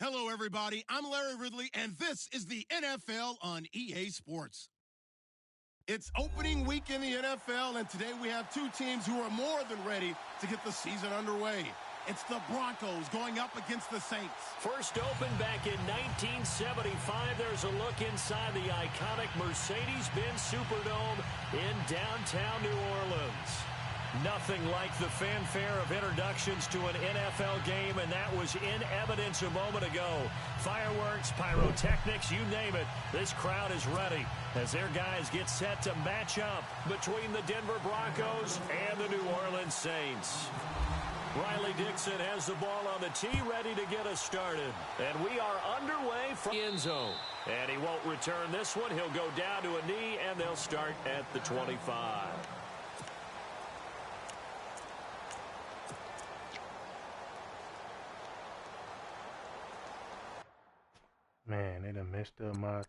Hello, everybody. I'm Larry Ridley, and this is the NFL on EA Sports. It's opening week in the NFL, and today we have two teams who are more than ready to get the season underway. It's the Broncos going up against the Saints. First opened back in 1975. There's a look inside the iconic Mercedes-Benz Superdome in downtown New Orleans. Nothing like the fanfare of introductions to an NFL game, and that was in evidence a moment ago. Fireworks, pyrotechnics, you name it. This crowd is ready as their guys get set to match up between the Denver Broncos and the New Orleans Saints. Riley Dixon has the ball on the tee, ready to get us started. And we are underway from the end zone. And he won't return this one. He'll go down to a knee, and they'll start at the 25. Man, they done messed up my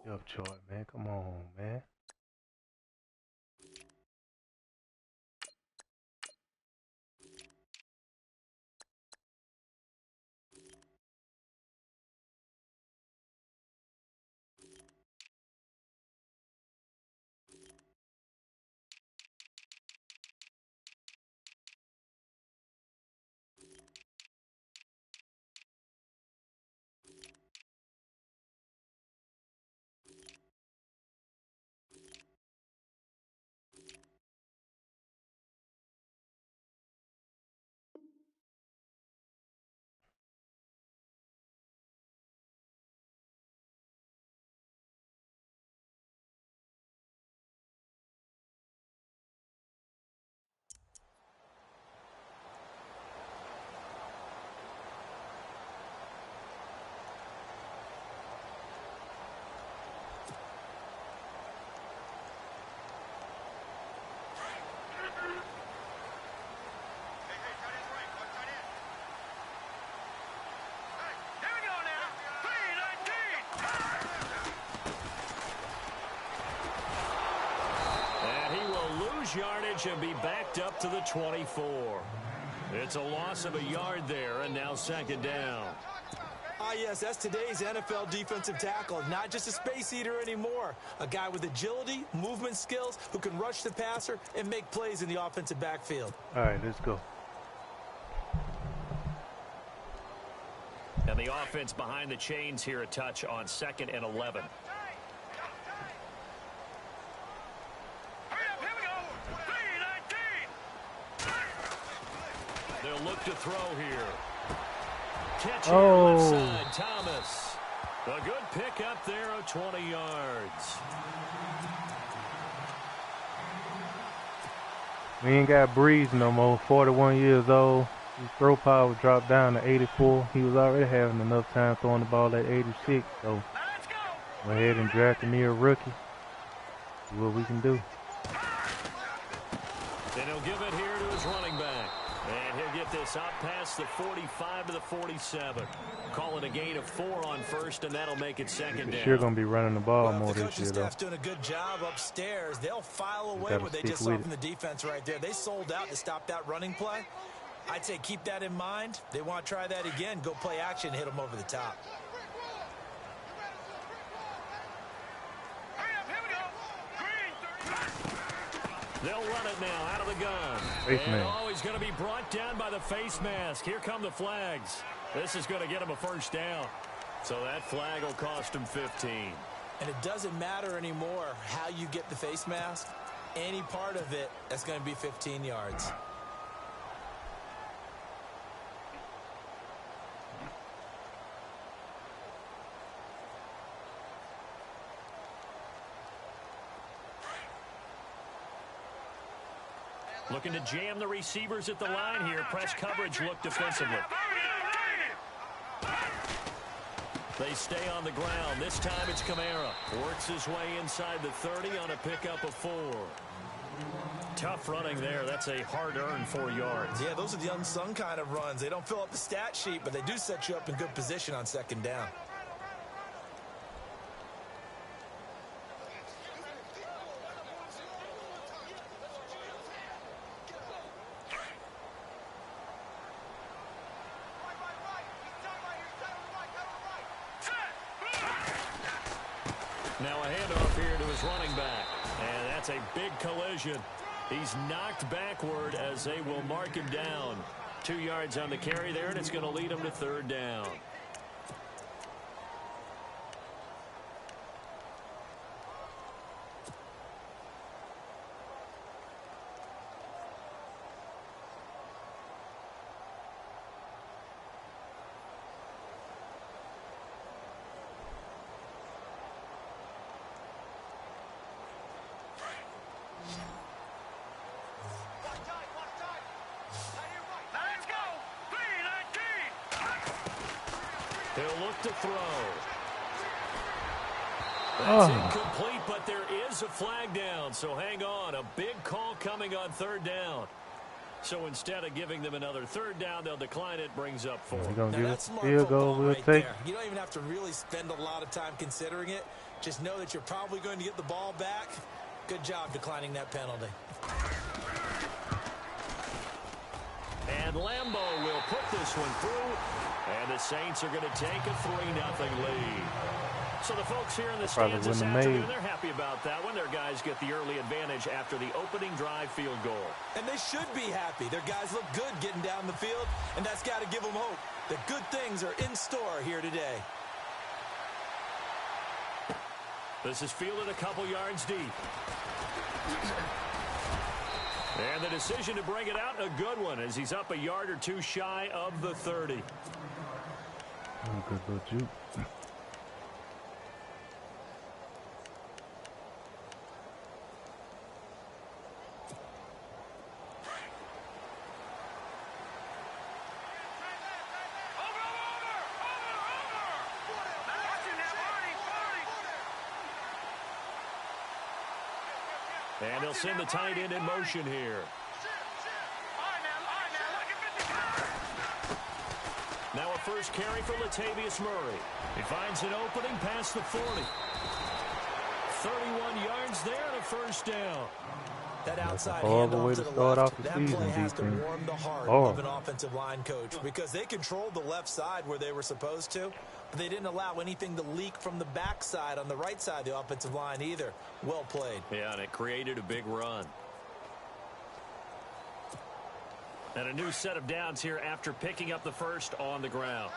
depth chart, man. Come on, man. Yardage and be backed up to the 24. It's a loss of a yard there, and now second down. Yes, that's today's NFL defensive tackle. Not just a space eater anymore. A guy with agility, movement skills, who can rush the passer and make plays in the offensive backfield. All right, let's go. And the offense behind the chains here, a touch on 2nd and 11. Look to throw here. Catch here, left side, Thomas. A good pick up there of 20 yards. We ain't got Breeze no more, 41 years old. His throw power dropped down to 84. He was already having enough time throwing the ball at 86, so went ahead and drafted me a rookie. See what we can do. Then he'll give it here to his running back. And he'll get this up past the 45 to the 47. Call it a gain of 4 on first, and that'll make it second down. Sure going to be running the ball more this year, though. The coaching staff's doing a good job upstairs. They'll file away what they just saw from the defense right there. They sold out to stop that running play. I'd say keep that in mind. They want to try that again. Go play action, hit them over the top. They'll run it now out of the gun. And he's going to be brought down by the face mask. Here come the flags. This is going to get him a first down. So that flag will cost him 15. And it doesn't matter anymore how you get the face mask. Any part of it, that's going to be 15 yards. Looking to jam the receivers at the line here. Press coverage look defensively. They stay on the ground. This time it's Kamara. Works his way inside the 30 on a pickup of 4. Tough running there. That's a hard-earned 4 yards. Yeah, those are the unsung kind of runs. They don't fill up the stat sheet, but they do set you up in good position on second down. Now a handoff here to his running back. And that's a big collision. He's knocked backward as they will mark him down. 2 yards on the carry there, and it's going to lead him to 3rd down. He'll look to throw. That's incomplete, but there is a flag down. So hang on. A big call coming on 3rd down. So instead of giving them another 3rd down, they'll decline it. Brings up 4. We're going to give it a field goal. We'll take. You don't even have to really spend a lot of time considering it. Just know that you're probably going to get the ball back. Good job declining that penalty. And Lambeau will put this one through. And the Saints are going to take a 3-0 lead. So the folks here in the stands this afternoon, they're happy about that one. Their guys get the early advantage after the opening drive field goal. And they should be happy. Their guys look good getting down the field, and that's got to give them hope that good things are in store here today. This is fielded a couple yards deep. And the decision to bring it out, a good one, as he's up a yard or 2 shy of the 30. Good little juke. And he'll send the tight end in motion here. Now a first carry for Latavius Murray. He finds an opening past the 40. 31 yards there and a 1st down. That outside handoff to the left, that play has to warm the heart of an offensive line coach because they controlled the left side where they were supposed to, but they didn't allow anything to leak from the backside on the right side of the offensive line either. Well played. Yeah, and it created a big run. And a new set of downs here after picking up the first on the ground.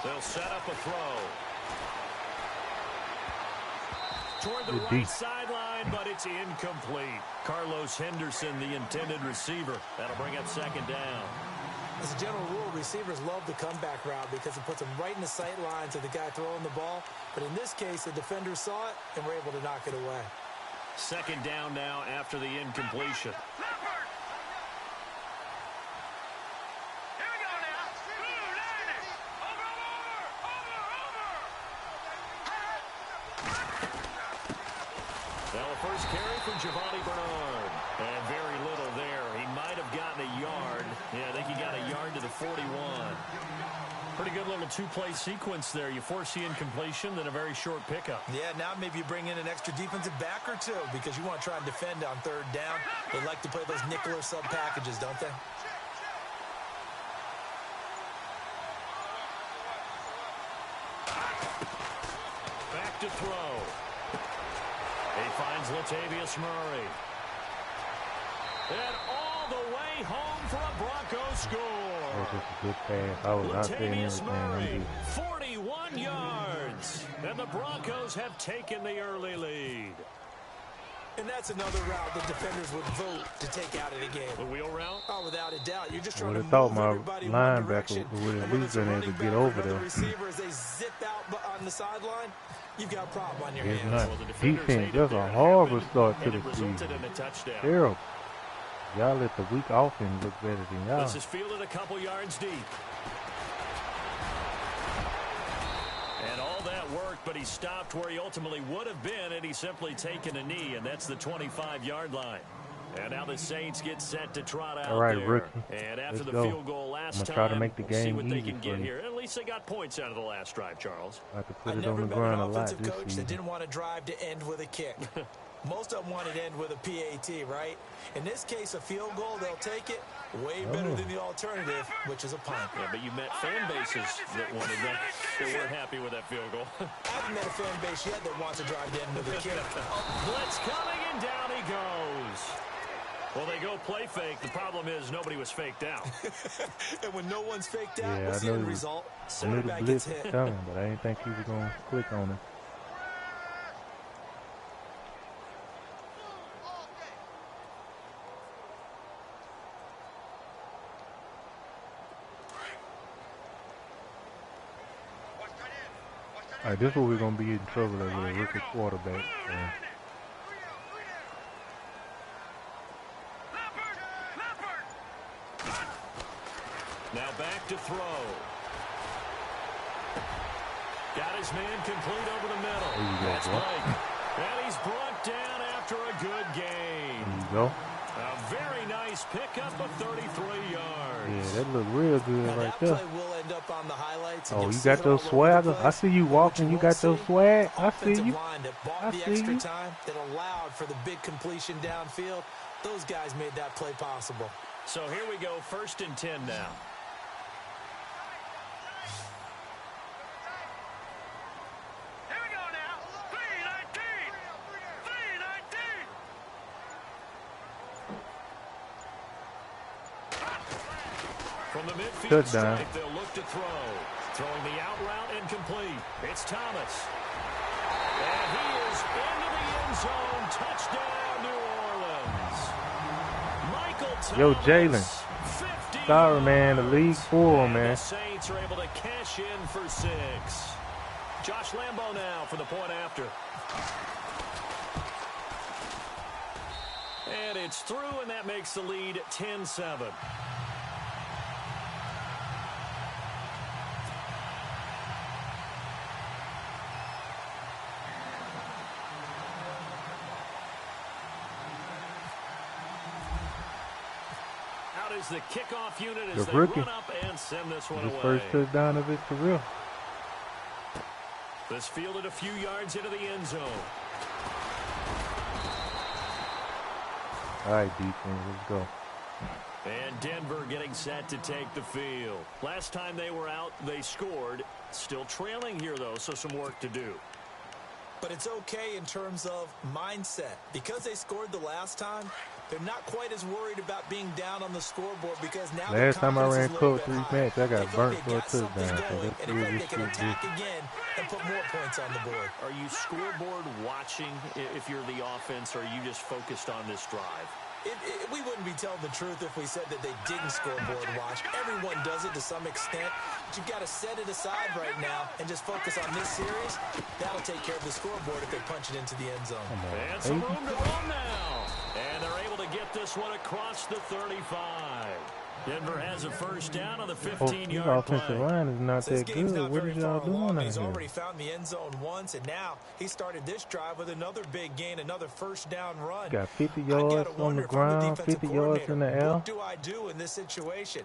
They'll set up a throw. Toward the right sideline, but it's incomplete. Carlos Henderson, the intended receiver. That'll bring up 2nd down. As a general rule, receivers love the comeback route because it puts them right in the sight lines of the guy throwing the ball. But in this case, the defender saw it and were able to knock it away. 2nd down now after the incompletion. Now a first carry from Giovanni Bernard. And very little there. He might have gotten a yard. Yeah, I think he got a yard to the 41. Pretty good little 2-play sequence there. You force the incompletion, then a very short pickup. Yeah, now maybe you bring in an extra defensive back or 2 because you want to try and defend on 3rd down. They like to play those nickel or sub packages, don't they? Back to throw. He finds Latavius Murray. And all the way home for a Broncos score. That's just a good pass. I was out there Latavius Murray, 41 yards. And the Broncos have taken the early lead. And that's another route the defenders would vote to take out of the game. The wheel route? Oh, without a doubt. You're just trying to move everybody in one direction. Would at least been able to get over there. The receiver, as they zip out on the sideline, you've got a problem on your It's hands. not. Well, the defenders Defense, that's a horrible start to and the it resulted season. in a touchdown. Terrible. Y'all let the weak offense look better than y'all. This is fielded a couple yards deep. And all that worked, but he stopped where he ultimately would have been, and he's simply taken a knee, and that's the 25-yard line. And now the Saints get set to trot out all right, there. rookie. And after Let's the go. field goal last time, try to make the we'll see game what they easy can for get you. here. At least they got points out of the last drive, Charles. I have to put I've it on never the been ground an a lot offensive this coach season. that didn't want to drive to end with a kick. Most of them want it end with a PAT, right? In this case, a field goal, they'll take it way better than the alternative, which is a punt. Yeah, but you met fan bases that wanted that. They weren't happy with that field goal. I haven't met a fan base yet that wants to drive the end with a kick. Blitz coming, and down he goes. Well, they go play fake. The problem is nobody was faked out. And when no one's faked out, what's the end result? I knew the blitz was coming, but I didn't think he was going to click on it. All right, this is where we're going to be in trouble with a rookie quarterback. Now back to throw. Got his man complete over the middle. That's Blake. And he's brought down after a good game. There you go. A very nice pickup of 33 yards. Yeah, that looked real good now right that there. Play will end up on the highlights. Oh, you got those swaggers? I see you walking. You got those swag. I see you. Line that bought the extra time that allowed for the big completion downfield. Those guys made that play possible. So here we go, 1st and 10 now. From the midfield stripe, they'll look to throw. Throwing the out route and complete. It's Thomas. And he is into the end zone. Touchdown, New Orleans. Michael Thomas. Yo, Jalen. Sorry, man. The league full, man. The Saints are able to cash in for 6. Josh Lambo now for the point after. And it's through, and that makes the lead 10-7. Is the kickoff unit as they run up and send this one away. First touchdown of his career. This fielded a few yards into the end zone. All right, defense, let's go. And Denver getting set to take the field. Last time they were out, they scored. Still trailing here, though, so some work to do. But it's okay in terms of mindset. Because they scored the last time, they're not quite as worried about being down on the scoreboard because now last time I ran Colt 3 match, I got burnt for a touchdown. So they can attack again and put more points on the board. Are you scoreboard watching if you're the offense, or are you just focused on this drive? We wouldn't be telling the truth if we said that they didn't scoreboard watch. Everyone does it to some extent. But you've got to set it aside right now and just focus on this series. That'll take care of the scoreboard if they punch it into the end zone. And some room to run now. And they're able to get this one across the 35. Denver has a first down on the 15-yard play. Offensive line is not that good. What did y'all doing out He's here? already found the end zone once, and now he started this drive with another big gain, another first down run. Got 50 yards on the ground, 50 yards in the air. What do I do in this situation?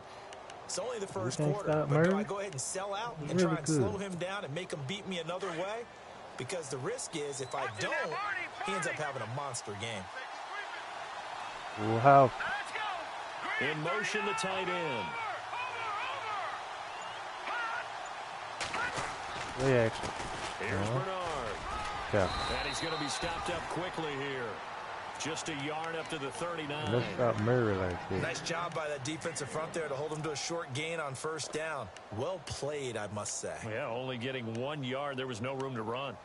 It's only the first quarter, but do I go ahead and sell out and try and slow him down and make him beat me another way? Because the risk is if I don't, he ends up having a monster game. Full house. In motion, the tight end. Play action. Here's Bernard. Yeah. And he's going to be stopped up quickly here. Just a yard up to the 39. Let's stop Murray like this. Nice job by that defensive front there to hold him to a short gain on first down. Well played, I must say. Yeah, only getting 1 yard. There was no room to run.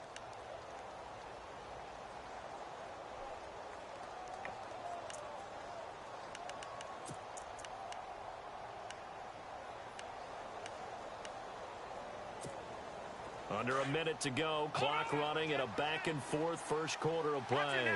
Under a minute to go, clock running, and a back-and-forth first quarter of play.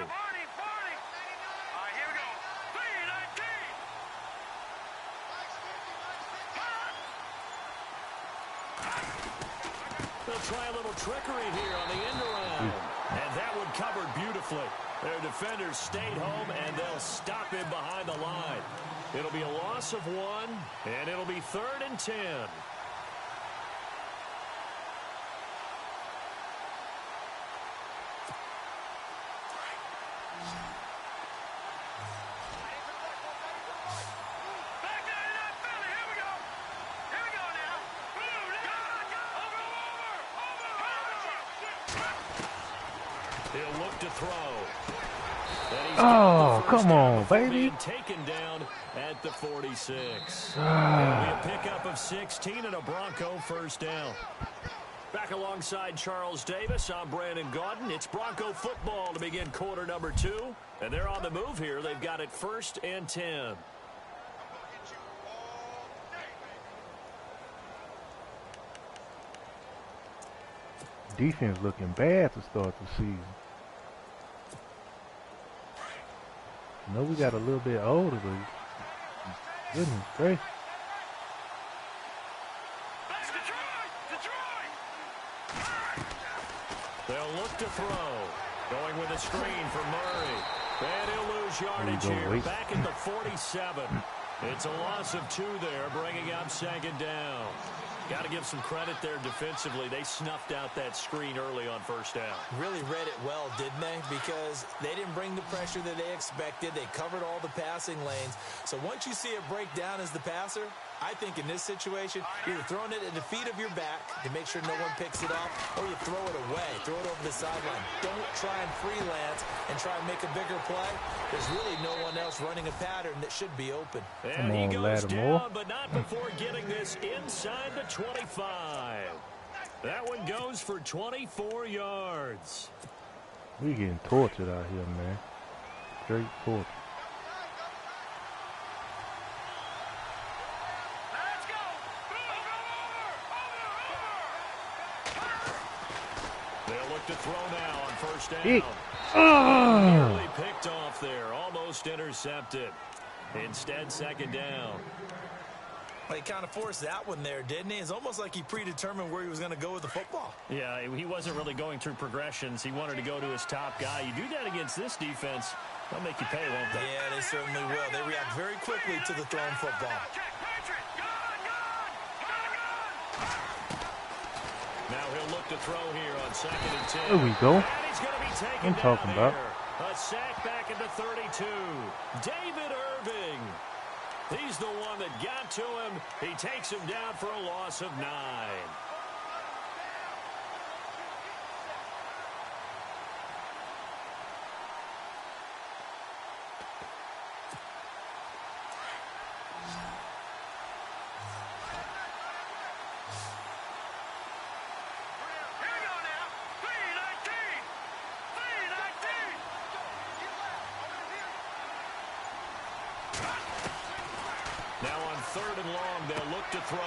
They'll try a little trickery here on the end around. And that one covered beautifully. Their defenders stayed home, and they'll stop him behind the line. It'll be a loss of 1, and it'll be 3rd and 10. He'll look to throw. Oh, come on, baby. Taken down at the 46. It'll be a pickup of 16 and a Bronco first down. Back alongside Charles Davis, I'm Brandon Gaudin. It's Bronco football to begin quarter number 2. And they're on the move here. They've got it 1st and 10. Defense looking bad to start the season. I know we got a little bit older, but goodness gracious. They'll look to throw. Going with a screen for Murray. And he'll lose yardage here. Back at the 47. It's a loss of 2 there, bringing up 2nd down. Got to give some credit there defensively. They snuffed out that screen early on 1st down. Really read it well, didn't they? Because they didn't bring the pressure that they expected. They covered all the passing lanes. So once you see it break down as the passer, I think in this situation, you're either throwing it at the feet of your back to make sure no one picks it off, or you throw it away, throw it over the sideline. Don't try and freelance and try and make a bigger play. There's really no one else running a pattern that should be open. And he goes down, but not before getting this inside the 25. That one goes for 24 yards. We getting tortured out here, man. Straight torture. To throw now on 1st down. Nearly picked off there, almost intercepted. Instead, 2nd down. Well, he kind of forced that one there, didn't he? It's almost like he predetermined where he was going to go with the football. Yeah, he wasn't really going through progressions. He wanted to go to his top guy. You do that against this defense, they'll make you pay, won't they? Yeah, they certainly will. They react very quickly to the thrown football. Now he'll look to throw here on 2nd and 10. There we go. And he's going to be taken I'm talking about. A sack back at the 32. David Irving. He's the one that got to him. He takes him down for a loss of 9. Now on 3rd and long, they'll look to throw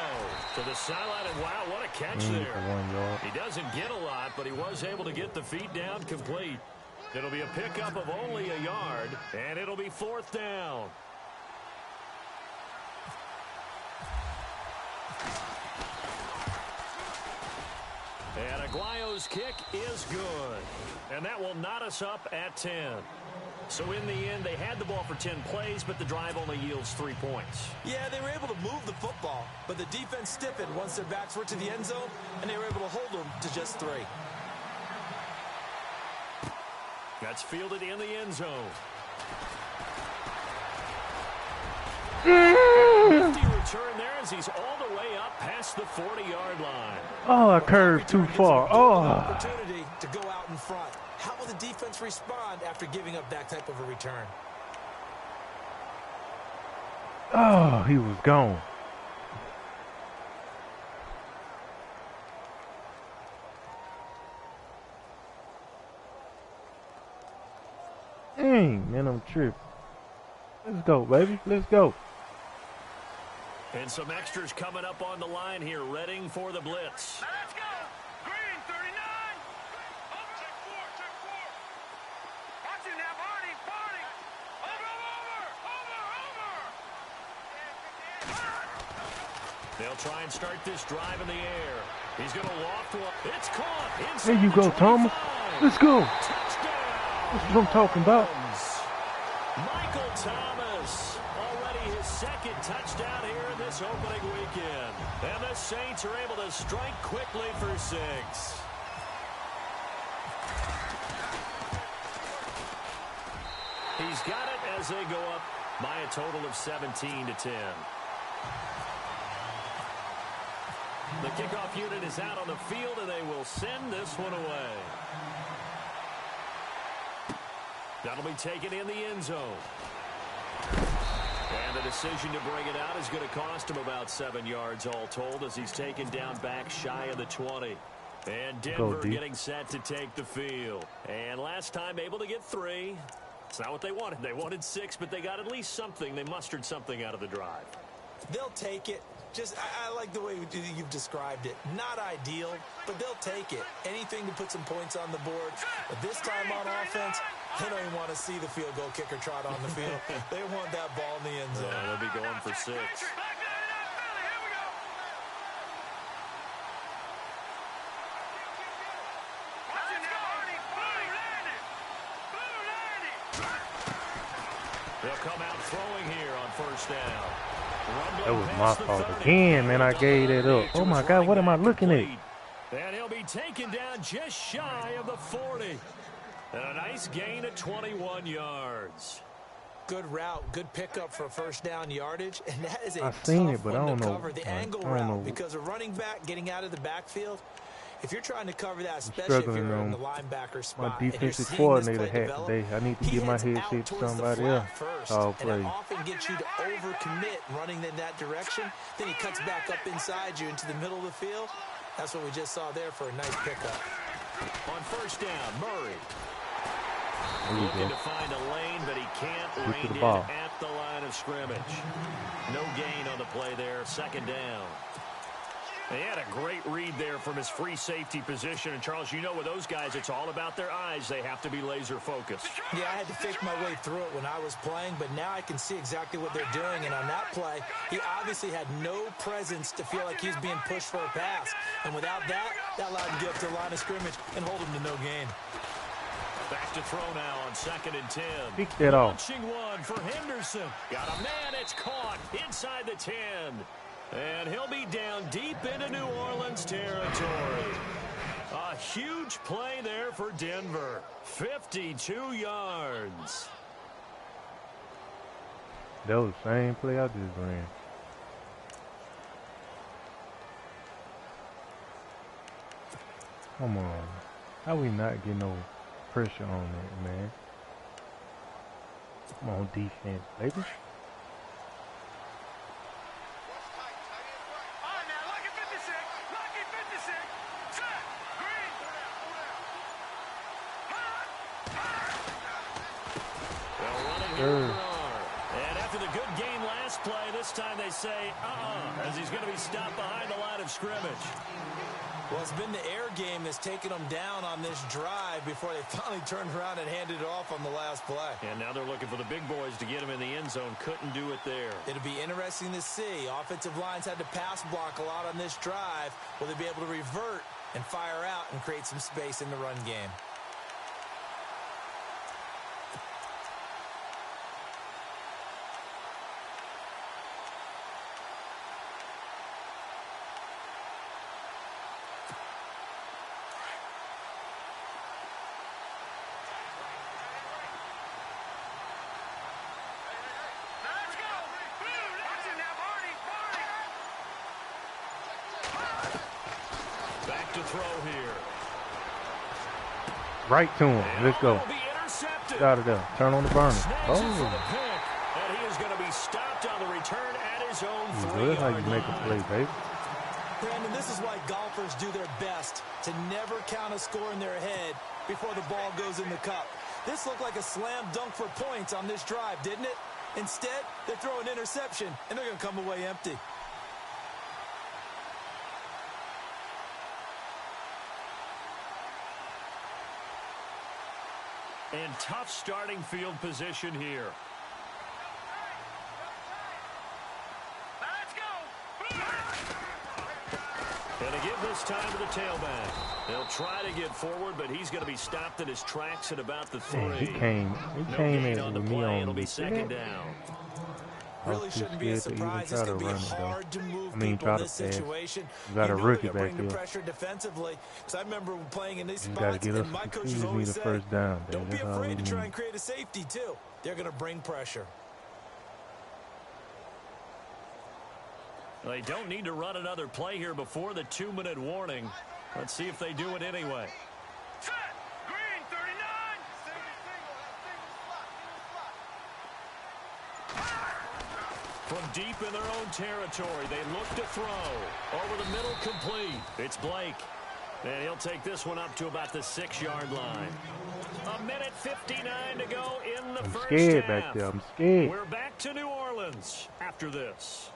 to the sideline, and wow, what a catch there. 1 yard. He doesn't get a lot, but he was able to get the feet down complete. It'll be a pickup of only a yard, and it'll be 4th down. And Aguayo's kick is good. And that will knot us up at 10. So in the end, they had the ball for 10 plays, but the drive only yields 3 points. Yeah, they were able to move the football, but the defense stiffened once their backs were to the end zone, and they were able to hold them to just 3. That's fielded in the end zone. Lefty return there as he's all the way up past the 40-yard line. Oh, I curved too far. Oh. Opportunity to go out in front. How will the defense respond after giving up that type of a return? Oh, he was gone. Dang, man, I'm tripping. Let's go, baby. Let's go. And some extras coming up on the line here, readying for the blitz. Let's go. Green, 39. Check 4. Watch it now, Barney. Over. They'll try and start this drive in the air. He's going to loft one. It's caught. There you go, Thomas. Let's go. Touchdown. That's what I'm talking about. Michael Thomas, already his 2nd touchdown here in this opening weekend. And the Saints are able to strike quickly for 6. He's got it as they go up by a total of 17-10. The kickoff unit is out on the field, and they will send this one away. That'll be taken in the end zone. And the decision to bring it out is going to cost him about 7 yards all told as he's taken down back shy of the 20. And Denver getting set to take the field. And last time able to get 3. It's not what they wanted. They wanted 6, but they got at least something. They mustered something out of the drive. They'll take it. I like the way you've described it. Not ideal, but they'll take it. Anything to put some points on the board. But this time on offense, they don't even want to see the field goal kicker trot on the field. They want that ball in the end zone. They'll be going for 6. They'll come out throwing here on first down. That was my fault again, man. I gave that up. Oh, my God. What am I looking at? And he'll be taken down just shy of the 40. And a nice gain of 21 yards. Good route, good pickup for first down yardage, and that is a I've seen tough it, but one I don't to know. cover. The angle route, because a running back getting out of the backfield, if you're trying to cover that, especially if you're in the linebacker spot, my defensive coordinator hat today. I need to get my headset to somebody else. And it often gets you to overcommit running in that direction. Then he cuts back up inside you into the middle of the field. That's what we just saw there for a nice pickup. On first down, Murray. Looking to find a lane, but he can't rein in at the line of scrimmage. No gain on the play there, second down. He had a great read there from his free safety position. And, Charles, you know with those guys, it's all about their eyes. They have to be laser focused. Yeah, I had to fake my way through it when I was playing, but now I can see exactly what they're doing. And on that play, he obviously had no presence to feel like he was being pushed for a pass. And without that, that allowed him to get up to the line of scrimmage and hold him to no gain. Back to throw now on 2nd and 10. Pick that off. Launching one for Henderson. Got a man. It's caught inside the 10. And he'll be down deep into New Orleans territory. A huge play there for Denver. 52 yards. That was the same play I just ran. Come on. How we not getting no pressure on that, man? Come on, defense, baby. And after the good game last play, this time they say, as he's going to be stopped behind the line of scrimmage. Well, it's been the air game that's taken them down on this drive before they finally turned around and handed it off on the last play. And now they're looking for the big boys to get him in the end zone. Couldn't do it there. It'll be interesting to see. Offensive lines had to pass block a lot on this drive. Will they be able to revert and fire out and create some space in the run game? To throw here. Right to him. Let's go. Get out of there. Turn on the burner. Oh. And he is going to be stopped on the return at his own 3-yard how you make a play, baby. Brandon, this is why golfers do their best to never count a score in their head before the ball goes in the cup. This looked like a slam dunk for points on this drive, didn't it? Instead, they throw an interception, and they're going to come away empty. And tough starting field position here. Let's go. And to give this time to the tailback. They'll try to get forward, but he's going to be stopped in his tracks at about the 3. Man, he came in on the with play. me on It'll be the second down. Really shouldn't be a surprise. It's going to be hard to move people in this situation. You got a rookie back bring the here. pressure defensively. Because I remember playing in these You spots, get and my coaches always said, first down, don't be afraid to try and create a safety, too. They're going to bring pressure. They don't need to run another play here before the 2-minute warning. Let's see if they do it anyway. Set. Green, 39. From deep in their own territory, they look to throw. Over the middle, complete. It's Blake. And he'll take this one up to about the 6-yard line. 1:59 to go in the first scared half. back there. I'm scared. We're back to New Orleans after this.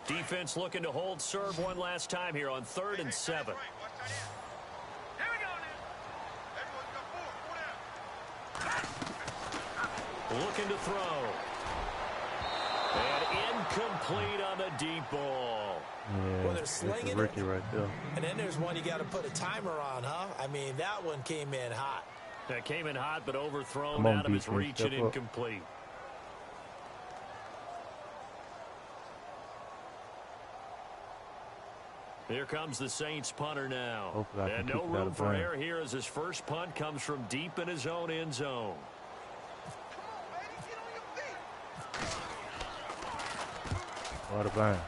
Defense looking to hold serve one last time here on 3rd and 7. Looking to throw. And incomplete on the deep ball. Yeah, well, they're slinging Ricky right there. And then there's one you got to put a timer on, huh? I mean, that one came in hot. That came in hot, but overthrown out of his reach and incomplete. Here comes the Saints punter now. And no room for error here as his first punt comes from deep in his own end zone. What a bind.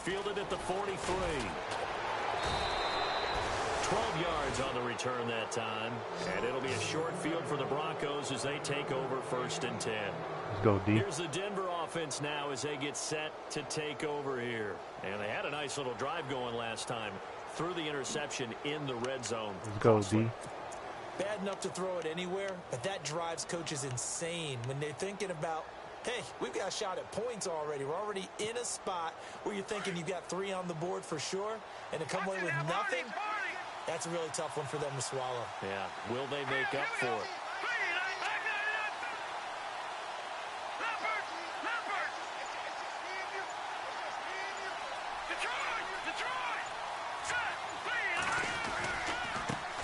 Fielded at the 43. 12 yards on the return that time. And it'll be a short field for the Broncos as they take over 1st and 10. Let's go, D. Here's the Denver offense now as they get set to take over here. And they had a nice little drive going last time. Threw the interception in the red zone. Let's go, D. Bad enough to throw it anywhere, but that drives coaches insane when they're thinking about, hey, we've got a shot at points already. We're already in a spot where you're thinking you've got 3 on the board for sure, and to come away with nothing, that's a really tough one for them to swallow. Yeah, will they make up for it?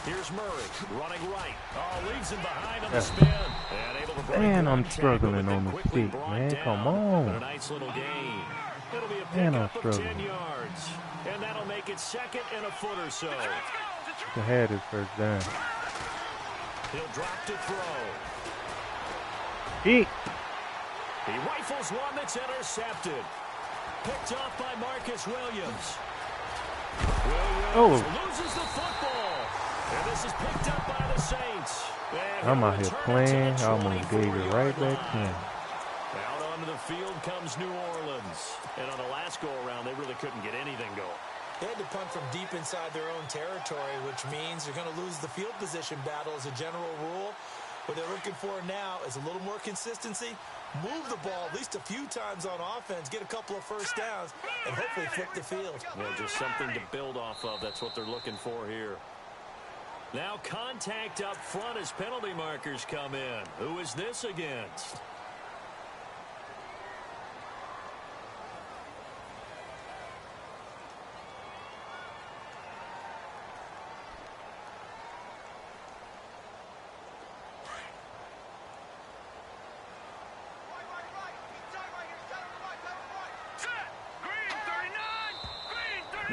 Here's Murray running right. Oh, leaves him behind on the spin. And able to break. Man, I'm struggling on the stick, man. Come on. A nice little gain. It'll be a Man, pickup of 10 yards. And that'll make it 2nd and a foot or so. He had his first down. He'll drop to throw. He rifles one that's intercepted. Picked off by Marcus Williams. Williams loses the football. And this is picked up by the Saints. I'm out here playing. I almost gave it right back to him. Out onto the field comes New Orleans. And on the last go-around, they really couldn't get anything going. They had to punt from deep inside their own territory, which means they're going to lose the field position battle as a general rule. What they're looking for now is a little more consistency, move the ball at least a few times on offense, get a couple of first downs, and hopefully flip the field. Yeah, just something to build off of. That's what they're looking for here. Now contact up front as penalty markers come in. Who is this against?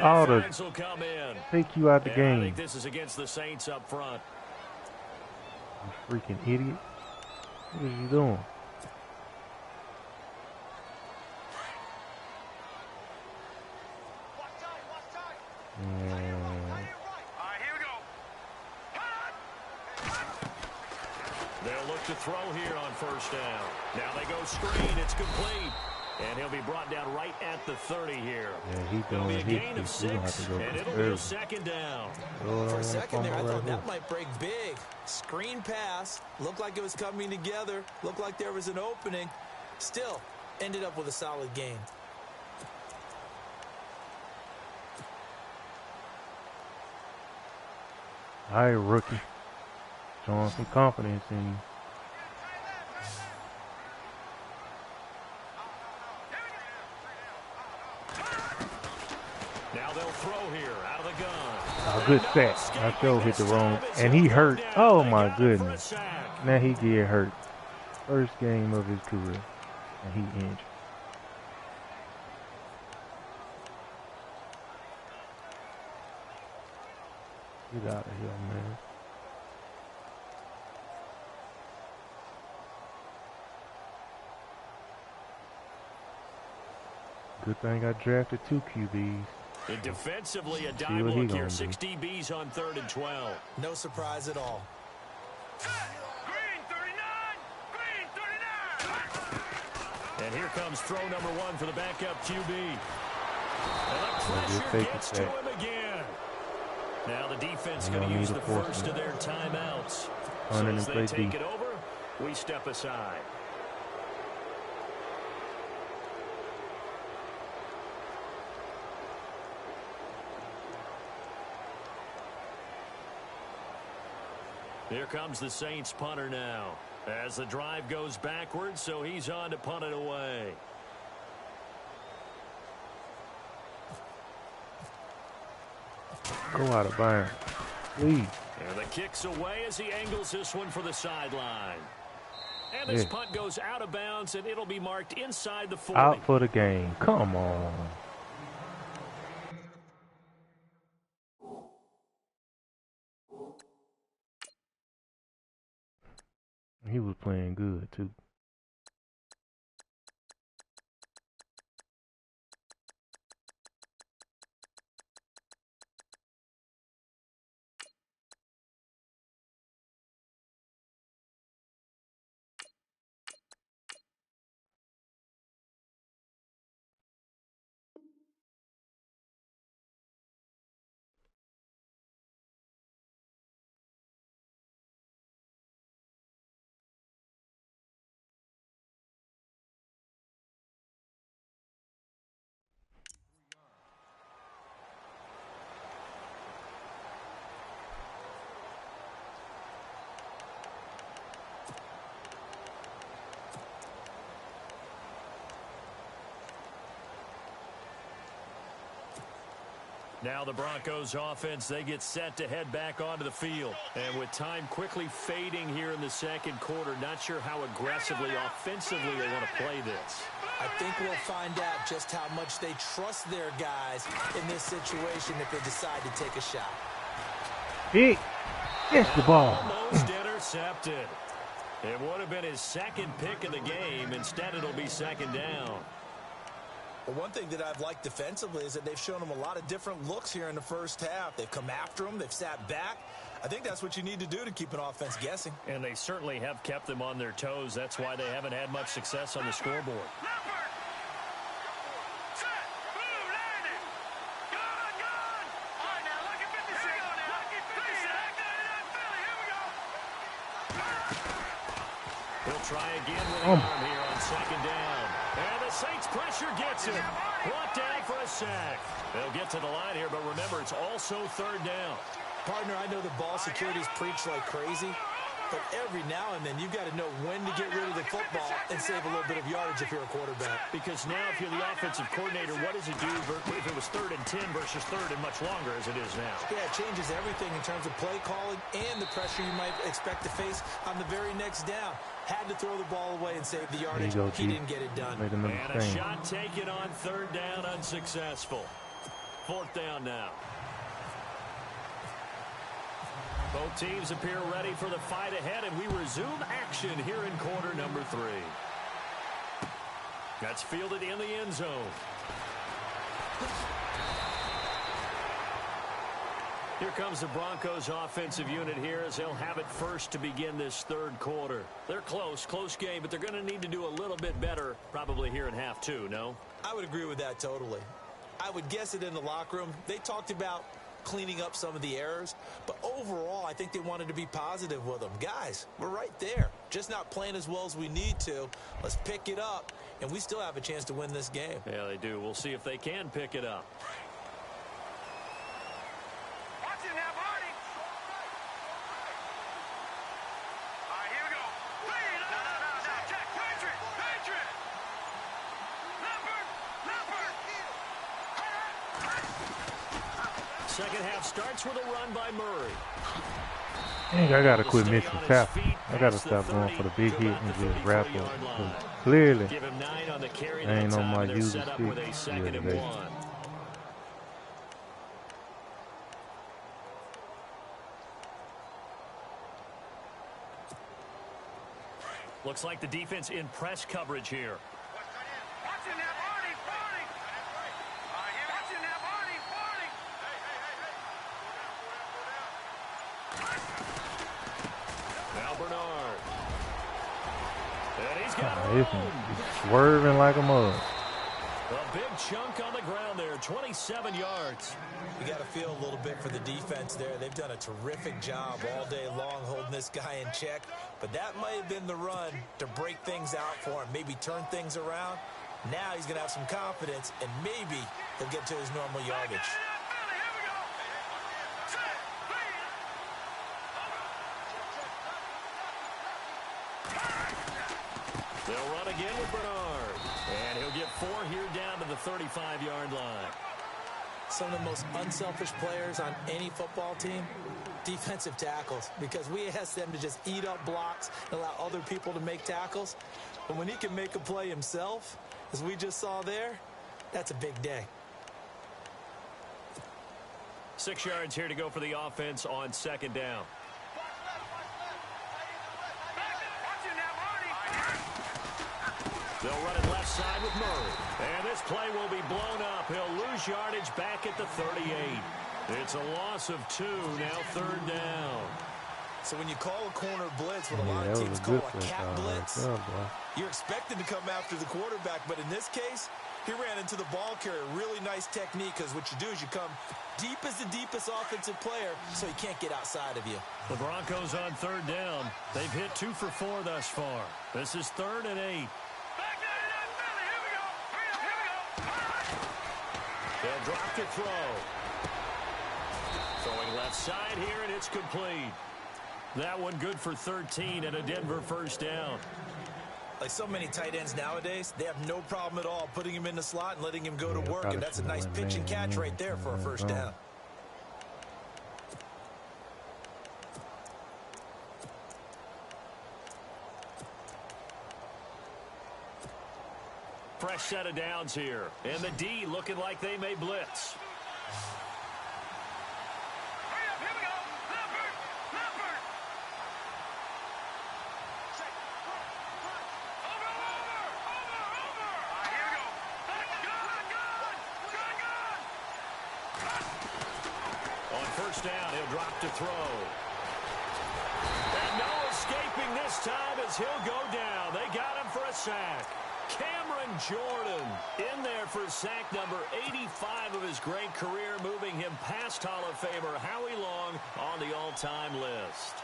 All the will come in. take you out the game. I think this is against the Saints up front. You freaking idiot. What are you doing? They'll look to throw here on 1st down. Now they go screen. It's complete. And he'll be brought down right at the 30 here. Yeah, he's doing a gain of 6, and it'll be a 2nd down. For a second there, I thought that might break big. Screen pass. Looked like it was coming together. Looked like there was an opening. Still, ended up with a solid gain. All right, rookie. Showing some confidence in you. Now they'll throw here out of the gun. A good sack. I sure hit the wrong. And he hurt. Oh, my goodness. Now he get hurt. First game of his career. And he injured. Get out of here, man. Good thing I drafted 2 QBs. And defensively, a dime look here. 6 DBs on 3rd and 12. No surprise at all. Green 39! Green 39! And here comes throw number 1 for the backup QB. And the pressure gets to him again. Now the defense going to use the first of their timeouts. So as they take it over, we step aside. Here comes the Saints punter now. As the drive goes backwards, so he's on to punt it away. Go out of bounds, please. And the kick's away as he angles this one for the sideline. And this punt goes out of bounds, and it'll be marked inside the 40. Out for the game. Come on. He was playing good, too. Now the Broncos offense, they get set to head back onto the field. And with time quickly fading here in the second quarter, not sure how aggressively, offensively they want to play this. I think we'll find out just how much they trust their guys in this situation if they decide to take a shot. He gets the ball. Almost intercepted. It would have been his second pick of the game. Instead, it'll be second down. Well, one thing that I've liked defensively is that they've shown them a lot of different looks here in the first half. They've come after them. They've sat back. I think that's what you need to do to keep an offense guessing. And they certainly have kept them on their toes. That's why they haven't had much success on the scoreboard. He'll try again with the arm here on second down. And the Saints pressure gets him. Brought down for a sack. They'll get to the line here, but remember, it's also third down. Partner, I know the ball security's preached like crazy, but every now and then you've got to know when to get rid of the football and save a little bit of yardage if you're a quarterback. Because now if you're the offensive coordinator, what does it do if it was 3rd and 10 versus 3rd and much longer as it is now? Yeah, it changes everything in terms of play calling and the pressure you might expect to face on the very next down. Had to throw the ball away and save the yardage. He didn't get it done. And a shot taken on 3rd down, unsuccessful. 4th down now. Both teams appear ready for the fight ahead, and we resume action here in quarter number 3. That's fielded in the end zone. Here comes the Broncos offensive unit here as they'll have it first to begin this 3rd quarter. They're close game, but they're going to need to do a little bit better probably here in half 2, no? I would agree with that totally. I would guess it in the locker room. They talked about cleaning up some of the errors, but overall I think they wanted to be positive with them. Guys, we're right there, just not playing as well as we need to. Let's pick it up, and we still have a chance to win this game. Yeah, they do. We'll see if they can pick it up. Second half starts with a run by Murray. Dang, I gotta quit missing tackles. I gotta stop going for the big hit and just wrap up. Clearly, I ain't on my user stick. Looks like the defense in press coverage here. He's got He's swerving like a mug. A big chunk on the ground there, 27 yards. You got to feel a little bit for the defense there. They've done a terrific job all day long holding this guy in check. But that might have been the run to break things out for him, maybe turn things around. Now he's going to have some confidence, and maybe he'll get to his normal yardage. They'll run again with Bernard. And he'll get 4 here down to the 35-yard line. Some of the most unselfish players on any football team, defensive tackles, because we ask them to just eat up blocks and allow other people to make tackles. But when he can make a play himself, as we just saw there, that's a big day. 6 yards here to go for the offense on 2nd down. They'll run it left side with Murray. And this play will be blown up. He'll lose yardage back at the 38. It's a loss of 2, now 3rd down. So when you call a corner blitz, what a lot of teams call a cat blitz, you're expected to come after the quarterback. But in this case, he ran into the ball carrier. Really nice technique, because what you do is you come deep as the deepest offensive player so he can't get outside of you. The Broncos on 3rd down. They've hit 2 for 4 thus far. This is 3rd and 8. They'll drop to throw. Throwing left side here, and it's complete. That one good for 13 and a Denver 1st down. Like so many tight ends nowadays, they have no problem at all putting him in the slot and letting him go to work, and that's a nice pitch and catch right there for a 1st down. Fresh set of downs here. And the D looking like they may blitz. On 1st down, he'll drop to throw. And no escaping this time as he'll go down. They got him for a sack. Cameron Jordan in there for sack number 85 of his great career, moving him past Hall of Famer Howie Long on the all-time list.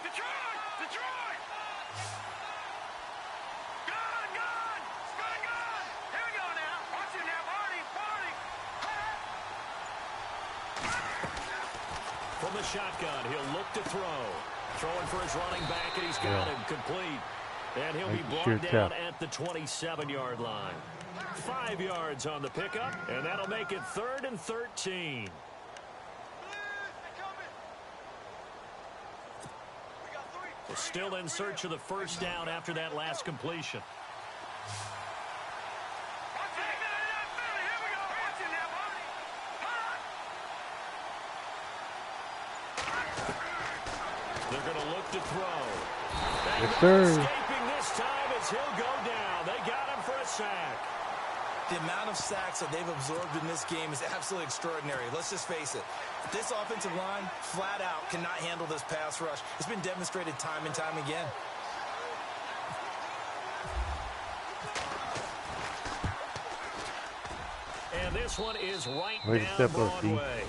Detroit! Detroit! Gun! Gun! Gun! Gun! Here we go now. Watch it now, Marty! Marty! From the shotgun, he'll look to throw. Throwing for his running back, and he's got him complete. And he'll be brought down at the 27-yard line. 5 yards on the pickup, and that'll make it 3rd and 13. We're still in search of the 1st down after that last completion. They're going to look to throw. Yes, sir. Escaping this time as he'll go down. They got him for a sack. The amount of sacks that they've absorbed in this game is absolutely extraordinary. Let's just face it. This offensive line, flat out, cannot handle this pass rush. It's been demonstrated time and time again. And this one is right down Broadway.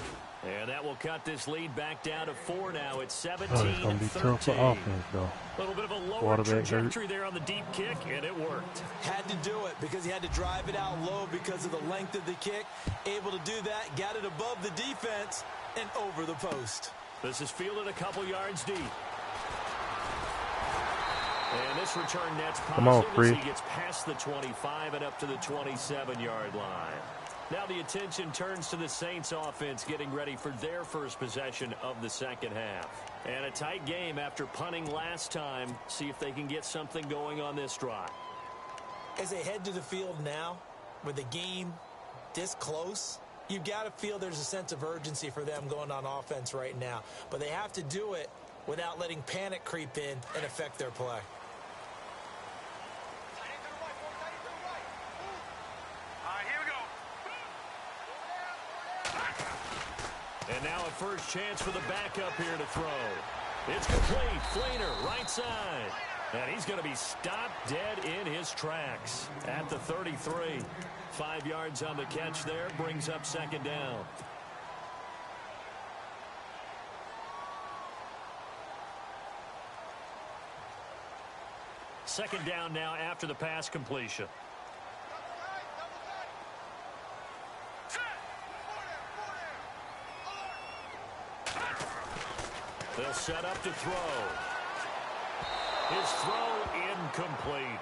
And that will cut this lead back down to 4 now. It's 17-13. It's going to be tough for offense, though. A little bit of a lower trajectory there on the deep kick, and it worked. Had to do it because he had to drive it out low because of the length of the kick. Able to do that, got it above the defense and over the post. This is fielded a couple yards deep. And this return net's positive as he gets past the 25 and up to the 27-yard line. Now the attention turns to the Saints offense getting ready for their first possession of the 2nd half. And a tight game after punting last time. See if they can get something going on this drive. As they head to the field now, with the game this close, you've got to feel there's a sense of urgency for them going on offense right now. But they have to do it without letting panic creep in and affect their play. And now a first chance for the backup here to throw. It's complete. Fleener, right side. And he's going to be stopped dead in his tracks at the 33. 5 yards on the catch there. Brings up second down. Second down now after the pass completion. They'll set up to throw. His throw incomplete.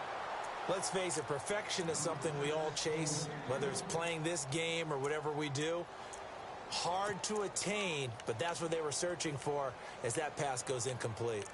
Let's face it, perfection is something we all chase, whether it's playing this game or whatever we do. Hard to attain, but that's what they were searching for as that pass goes incomplete.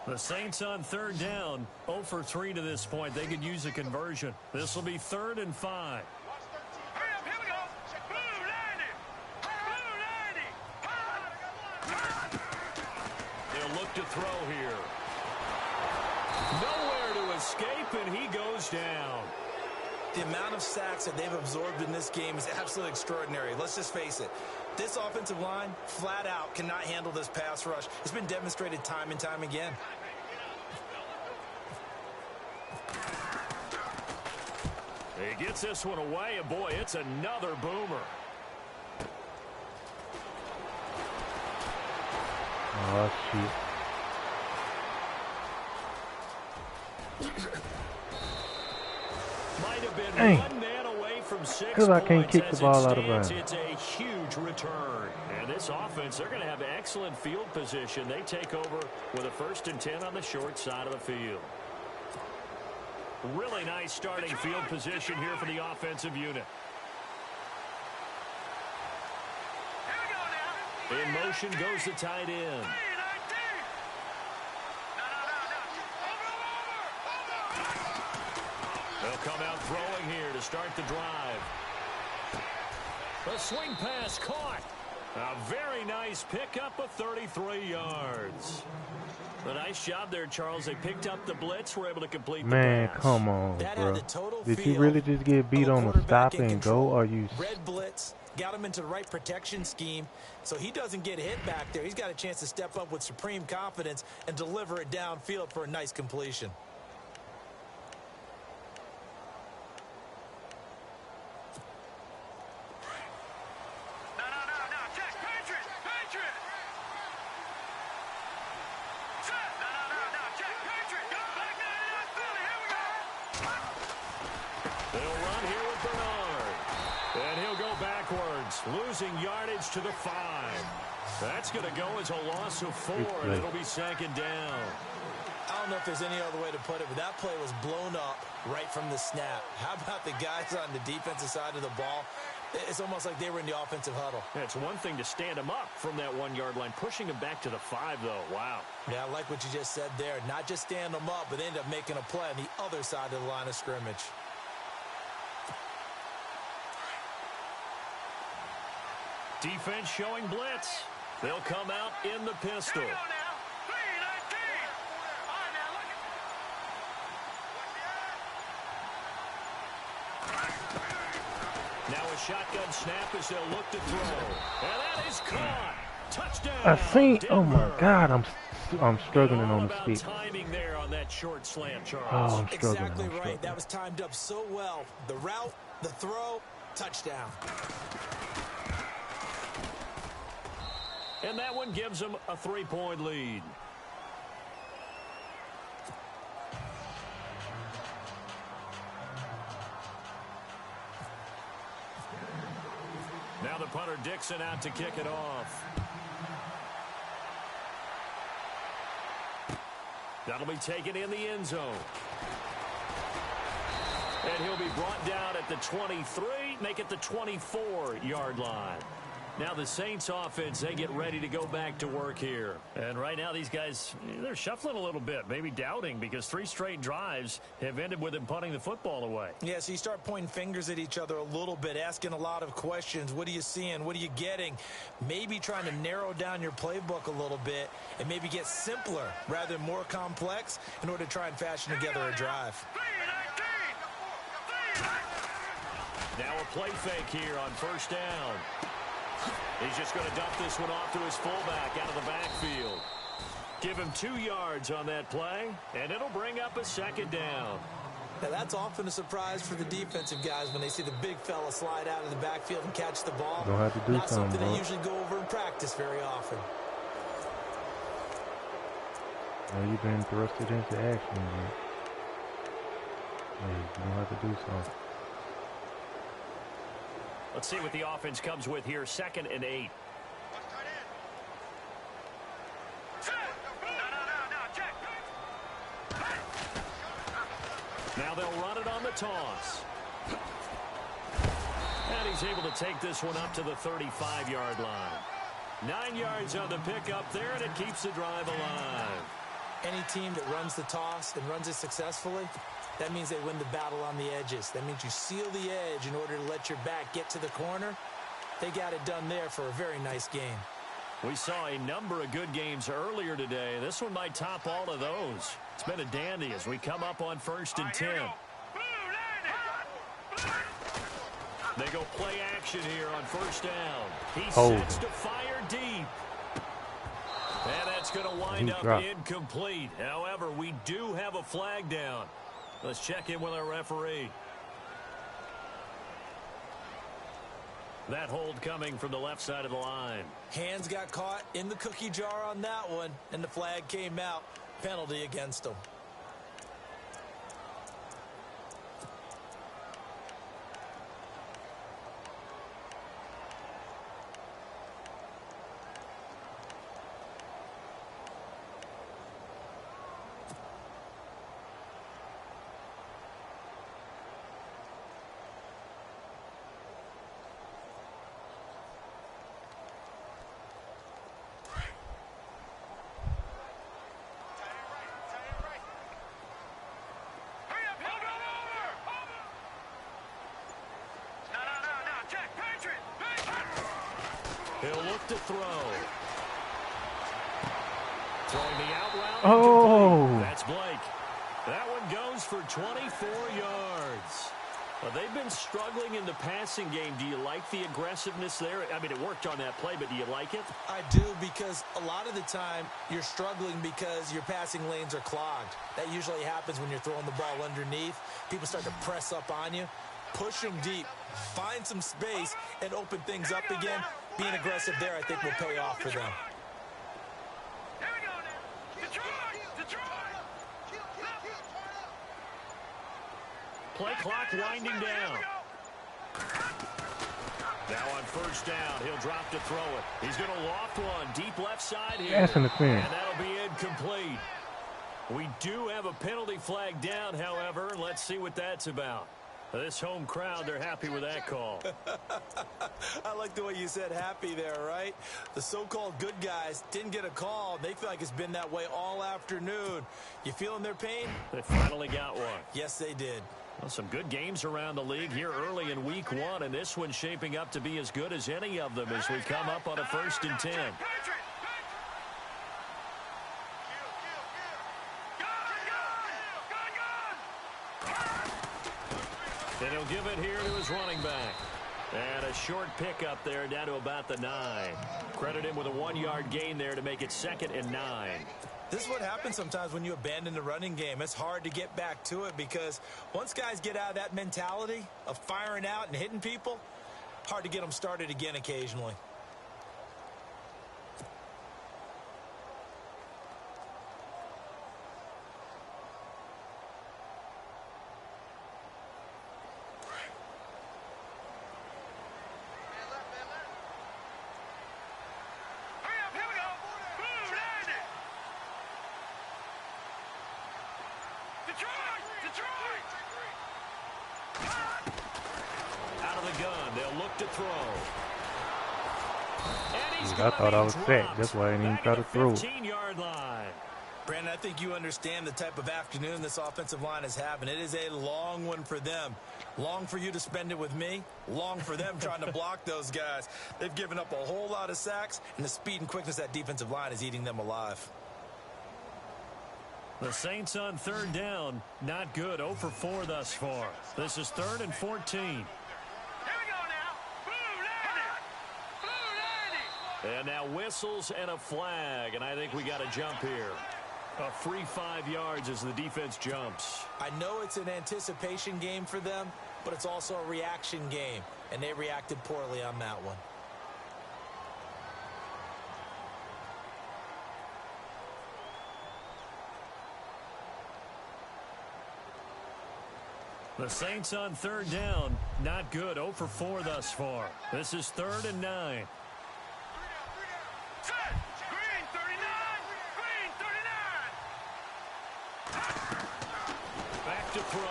The Saints on third down, 0 for 3 to this point. They could use a conversion. This will be 3rd and 5. Here we go. Blue 90. They'll look to throw here. Nowhere to escape, and he goes down. The amount of sacks that they've absorbed in this game is absolutely extraordinary. Let's just face it. This offensive line, flat out, cannot handle this pass rush. It's been demonstrated time and time again. He gets this one away, and boy, it's another boomer. Oh, shit. Might have been Dang. one man away from 6 Because I can't points. kick the As ball it out of stands, bounds. It's a huge return. And this offense, they're going to have excellent field position. They take over with a 1st and 10 on the short side of the field. Really nice starting field position here for the offensive unit. Here we go now. In motion goes the tight end. They'll come out throwing here to start the drive. A swing pass caught. A very nice pickup of 33 yards. A nice job there, Charles. They picked up the blitz, were able to complete the pass. Come on, That bro. had the total Did you feel really just get beat of a on the quarterback stop in and go? control. Or you? Red blitz, got him into the right protection scheme, so he doesn't get hit back there. He's got a chance to step up with supreme confidence and deliver it downfield for a nice completion. No. Check. Patriot. No. Check. Patriot. Go back there. Philly. Here we go. They'll run here with Bernard. And he'll go backwards, losing yardage to the 5. That's going to go as a loss of 4, and it'll be 2nd down. I don't know if there's any other way to put it, but that play was blown up right from the snap. How about the guys on the defensive side of the ball? It's almost like they were in the offensive huddle. Yeah, it's one thing to stand him up from that 1-yard line. Pushing him back to the 5, though. Wow. Yeah, I like what you just said there. Not just stand them up, but they end up making a play on the other side of the line of scrimmage. Defense showing blitz. They'll come out in the pistol. Here we go now. 3-19. All right, now look at. Now a shotgun snap as they'll look to throw. And that is caught. Touchdown. I think. Oh my Denver. God, I'm struggling All on the about stick. timing there on that short slant, Charles. Oh, I'm struggling. Exactly I'm right. struggling. That was timed up so well. The route, the throw, touchdown. And that one gives them a 3-point lead. Now the punter Dixon out to kick it off. That'll be taken in the end zone. And he'll be brought down at the 23, make it the 24-yard line. Now the Saints offense, they get ready to go back to work here. And right now these guys, they're shuffling a little bit, maybe doubting, because 3 straight drives have ended with them punting the football away. Yeah, so you start pointing fingers at each other a little bit, asking a lot of questions. What are you seeing? What are you getting? Maybe trying to narrow down your playbook a little bit and maybe get simpler rather than more complex in order to try and fashion together a drive. Now a play fake here on first down. He's just going to dump this one off to his fullback out of the backfield. Give him 2 yards on that play, and it'll bring up a second down. Now that's often a surprise for the defensive guys when they see the big fella slide out of the backfield and catch the ball. Don't have to do Not something bro. they usually go over in practice very often. Now you've been thrusted into action. Hey, you don't have to do something. Let's see what the offense comes with here. 2nd and 8. Now they'll run it on the toss. And he's able to take this one up to the 35-yard line. 9 yards on the pickup there, and it keeps the drive alive. Any team that runs the toss and runs it successfully, that means they win the battle on the edges. That means you seal the edge in order to let your back get to the corner. They got it done there for a very nice game. We saw a number of good games earlier today. This one might top all of those. It's been a dandy as we come up on 1st and 10. They go play action here on first down. He sets to fire deep. And that's going to wind up incomplete. However, we do have a flag down. Let's check in with our referee. That hold coming from the left side of the line. Hands got caught in the cookie jar on that one, and the flag came out. Penalty against them. He'll look to throw. Throwing the out route. Oh! That's Blake. That one goes for 24 yards. Well, they've been struggling in the passing game. Do you like the aggressiveness there? I mean, it worked on that play, but do you like it? I do, because a lot of the time you're struggling because your passing lanes are clogged. That usually happens when you're throwing the ball underneath. People start to press up on you. Push them deep. Find some space and open things up again. Being aggressive there, I think, will pay off for them. Here we go now. Detroit! Play clock winding down. Now on first down, he'll drop to throw it. He's going to loft one deep left side here. That's interference. And that'll be incomplete. We do have a penalty flag down, however. Let's see what that's about. This home crowd, they're happy with that call. I like the way you said happy there, right? The so-called good guys didn't get a call. They feel like it's been that way all afternoon. You feeling their pain? They finally got one. Yes, they did. Well, some good games around the league here early in week 1, and this one's shaping up to be as good as any of them as we come up on a 1st and 10. And he'll give it here to his running back. And a short pickup there down to about the 9. Credit him with a 1-yard gain there to make it 2nd and 9. This is what happens sometimes when you abandon the running game. It's hard to get back to it because once guys get out of that mentality of firing out and hitting people, hard to get them started again occasionally. Out of the gun, they'll look to throw. I thought I was sacked. That's why I didn't even try to throw it. 15-yard line. Brandon, I think you understand the type of afternoon this offensive line is having. It is a long one for them. Long for you to spend it with me. Long for them trying to block those guys. They've given up a whole lot of sacks, and the speed and quickness of that defensive line is eating them alive. The Saints on third down. Not good. 0 for 4 thus far. This is 3rd and 14. And now whistles and a flag, and I think we got a jump here. A free 5 yards as the defense jumps. I know it's an anticipation game for them, but it's also a reaction game, and they reacted poorly on that one. The Saints on third down. Not good. 0 for 4 thus far. This is 3rd and 9. Back to throw.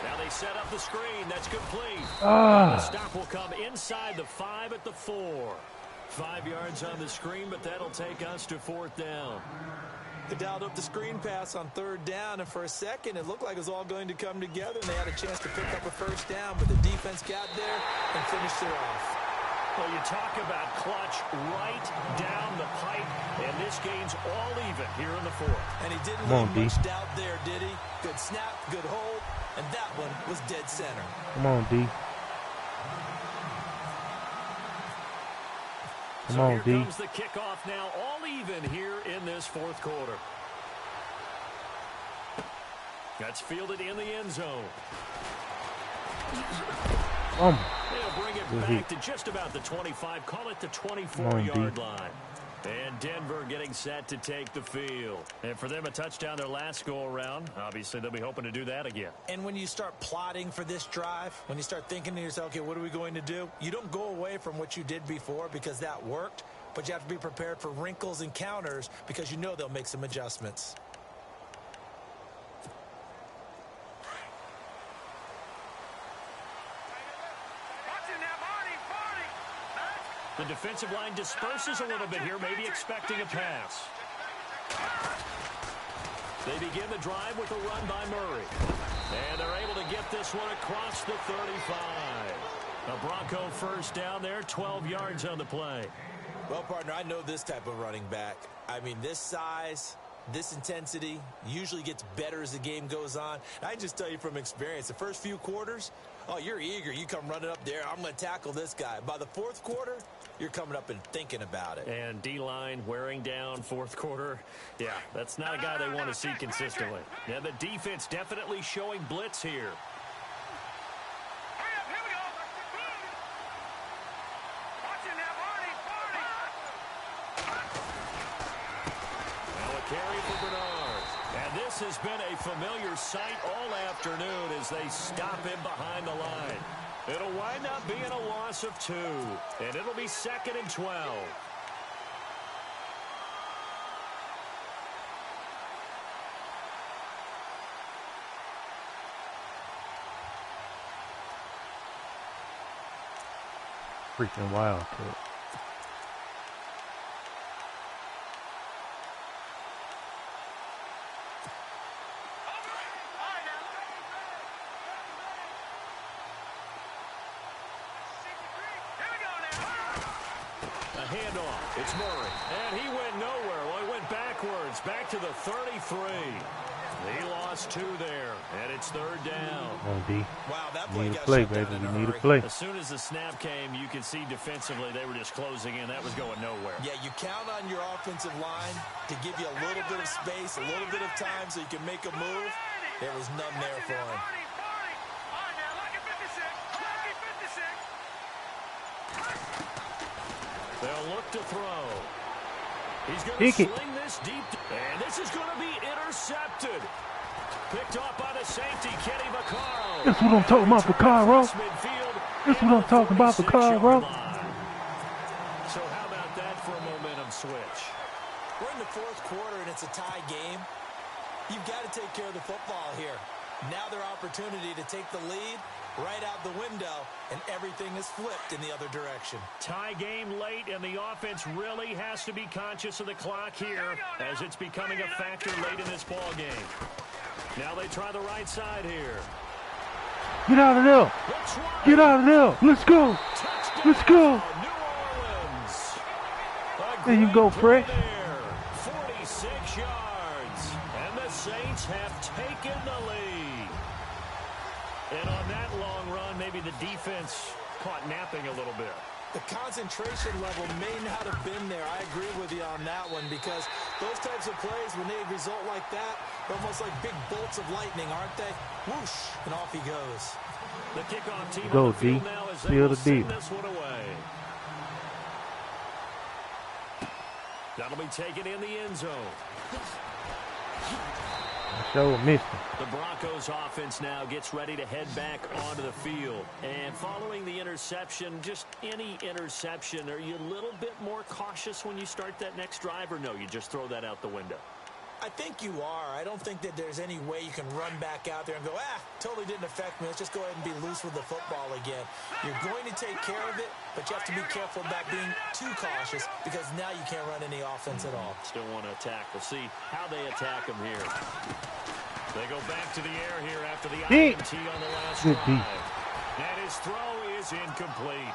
Now they set up the screen. That's complete. The stop will come inside the 5 at the 4. 5 yards on the screen, but that'll take us to 4th down. They dialed up the screen pass on 3rd down, and for a second it looked like it was all going to come together, and they had a chance to pick up a 1st down, but the defense got there and finished it off. Well, you talk about clutch right down the pipe, and this game's all even here in the 4th. And he didn't leave much doubt there, did he? Good snap, good hold, and that one was dead center. Come on, D. Come on, D. Here comes the kickoff now, all even here in this 4th quarter. That's fielded in the end zone. They'll bring it back to just about the 25. Call it the 24-yard line. And Denver getting set to take the field. And for them, a touchdown their last go-around. Obviously, they'll be hoping to do that again. And when you start plotting for this drive, when you start thinking to yourself, okay, what are we going to do? You don't go away from what you did before because that worked, but you have to be prepared for wrinkles and counters because you know they'll make some adjustments. The defensive line disperses a little bit here, maybe expecting a pass. They begin the drive with a run by Murray. And they're able to get this one across the 35. A Bronco 1st down there, 12 yards on the play. Well, partner, I know this type of running back. I mean, this size, this intensity usually gets better as the game goes on. I just tell you from experience, the first few quarters, oh, you're eager. You come running up there. I'm going to tackle this guy. By the 4th quarter, you're coming up and thinking about it. And D-line wearing down 4th quarter. Yeah, that's not a guy they want to see consistently. Yeah, the defense definitely showing blitz here. Now a carry for Bernard. And this has been a familiar sight all afternoon as they stop him behind the line. It'll wind up being a loss of 2, and it'll be 2nd and 12. Freaking Wildcat. Handoff. It's Murray. And he went nowhere. Well, he went backwards. Back to the 33. He lost 2 there. And it's 3rd down. Come on, D. Wow, that play got play, shut baby. down in a You need hurry. to play. As soon as the snap came, you could see defensively they were just closing in. That was going nowhere. Yeah, you count on your offensive line to give you a little bit of space, a little bit of time so you can make a move. There was none there for him. They'll look to throw. He's going to sling this deep. And this is going to be intercepted. Picked off by the safety, Kenny Vaccaro. That's what I'm talking about, Vaccaro. That's what I'm talking about, Vaccaro. So how about that for a momentum switch? We're in the 4th quarter, and it's a tie game. You've got to take care of the football here. Now their opportunity to take the lead right out the window, and everything is flipped in the other direction. Tie game late, and the offense really has to be conscious of the clock here as it's becoming a factor late in this ball game. Now they try the right side here. Get out of there. Get out of there. Let's go. Touchdown, Let's go. New Orleans. There you go, Fresh. 46 yards. And the Saints have taken the lead. And on that long run, maybe the defense caught napping a little bit. The concentration level may not have been there. I agree with you on that one because those types of plays, when they result like that, they're almost like big bolts of lightning, aren't they? Whoosh, and off he goes. The kickoff team Go, on the field D. now as they Seal will the send deal. this one away. That'll be taken in the end zone. Show missed him. The Broncos offense now gets ready to head back onto the field. And following the interception, just any interception, are you a little bit more cautious when you start that next drive, or no, you just throw that out the window? I think you are. I don't think that there's any way you can run back out there and go, totally didn't affect me. Let's just go ahead and be loose with the football again. You're going to take care of it, but you have to be careful about being too cautious because now you can't run any offense at all. Still want to attack. We'll see how they attack them here. They go back to the air here after the INT on the last drive. And his throw is incomplete.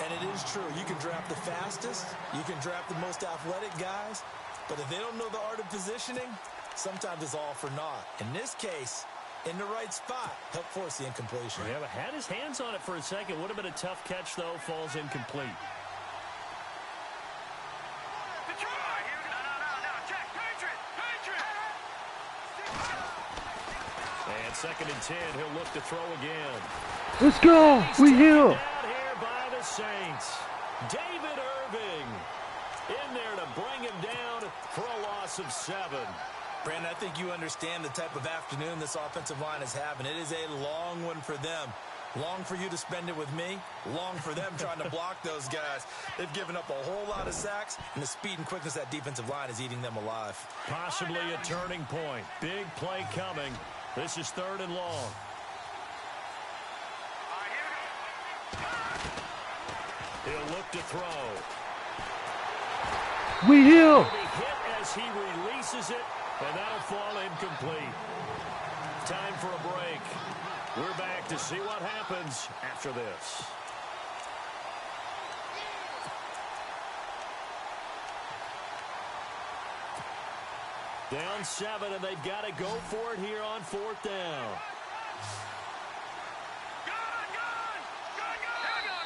And it is true. You can draft the fastest. You can draft the most athletic guys. But if they don't know the art of positioning, sometimes it's all for naught. In this case, in the right spot, helped force the incompletion. Yeah, but had his hands on it for a second. Would have been a tough catch, though. Falls incomplete. And 2nd and 10, he'll look to throw again. Let's go. We here. Down here by the Saints. David Irving in there to bring him down for a loss of 7. Brandon, I think you understand the type of afternoon this offensive line is having. It is a long one for them. Long for you to spend it with me. Long for them trying to block those guys. They've given up a whole lot of sacks, and the speed and quickness of that defensive line is eating them alive. Possibly a turning point. Big play coming. This is 3rd and long. He'll look to throw. We here. He'll be hit as he releases it, and that'll fall incomplete. Time for a break. We're back to see what happens after this. Down 7, and they've got to go for it here on 4th down.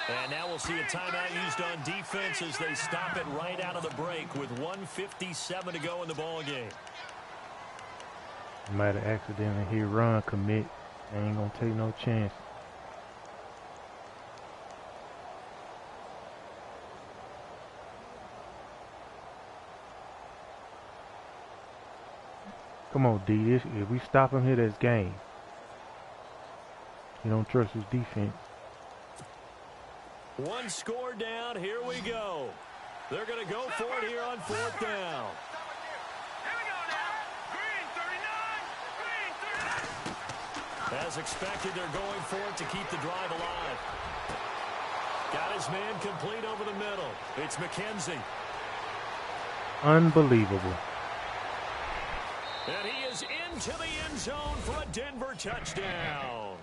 And now we'll see a timeout used on defense as they stop it right out of the break with 1:57 to go in the ball game. Might have accidentally hit run commit. I ain't gonna take no chance. Come on, D. If we stop him here, that's game. You don't trust his defense. One score down. Here we go. They're going to go for it here on 4th down. As expected, they're going for it to keep the drive alive. Got his man complete over the middle. It's McKenzie. Unbelievable. And he is into the end zone for a Denver touchdown.